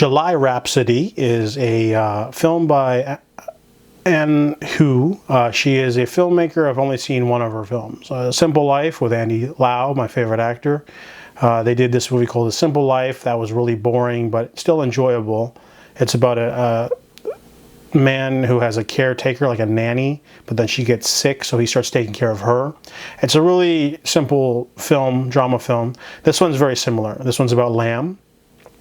July Rhapsody is a film by Hu. She is a filmmaker. I've only seen one of her films. Simple Life with Andy Lau, my favorite actor. They did this movie called A Simple Life that was really boring but still enjoyable. It's about a man who has a caretaker, like a nanny, but then she gets sick, so he starts taking care of her. It's a really simple film, drama film. This one's very similar. This one's about Lam.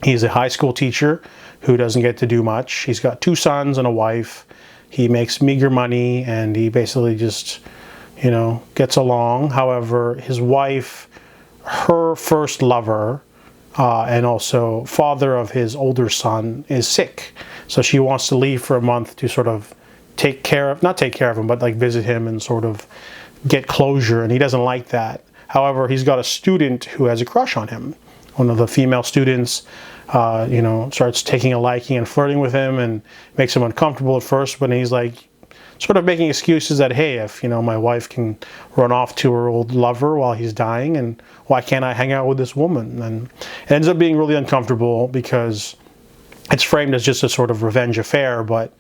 He's a high school teacher who doesn't get to do much. He's got 2 sons and a wife. He makes meager money, and he basically just, gets along. However, his wife, her first lover, and also father of his older son, is sick. So she wants to leave for a month to sort of not take care of him, but like visit him and sort of get closure, and he doesn't like that. However, he's got a student who has a crush on him. One of the female students, starts taking a liking and flirting with him, and makes him uncomfortable at first, but he's like sort of making excuses that, hey, if my wife can run off to her old lover while he's dying, and why can't I hang out with this woman? And it ends up being really uncomfortable because it's framed as just a sort of revenge affair, but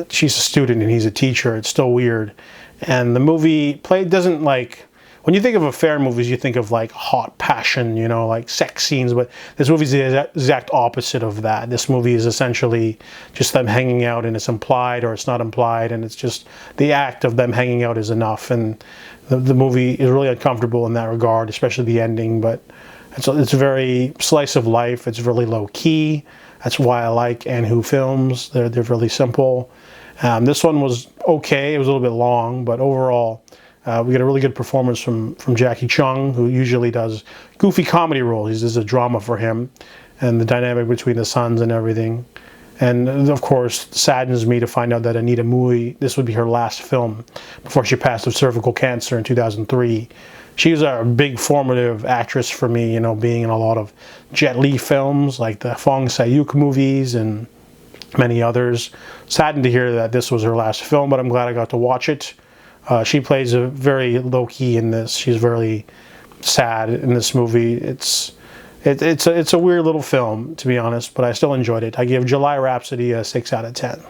she's a student and he's a teacher. It's still weird. And the movie doesn't like, when you think of affair movies, you think of like hot passion, like sex scenes, but this movie is the exact opposite of that. This movie is essentially just them hanging out, and it's implied or it's not implied, and it's just the act of them hanging out is enough. And the movie is really uncomfortable in that regard, especially the ending, but it's very slice of life. It's really low key. That's why I like Hu films. They're really simple. This one was okay. It was a little bit long, but overall, we get a really good performance from Jackie Chung, who usually does goofy comedy roles. This is a drama for him, and the dynamic between the sons and everything. And of course, saddens me to find out that Anita Mui, this would be her last film before she passed of cervical cancer in 2003. She was a big formative actress for me, being in a lot of Jet Li films, like the Fong Sayuk movies and many others. Saddened to hear that this was her last film, but I'm glad I got to watch it. She plays a very low-key in this. She's very sad in this movie. It's a weird little film, to be honest, but I still enjoyed it. I give July Rhapsody a 6 out of 10.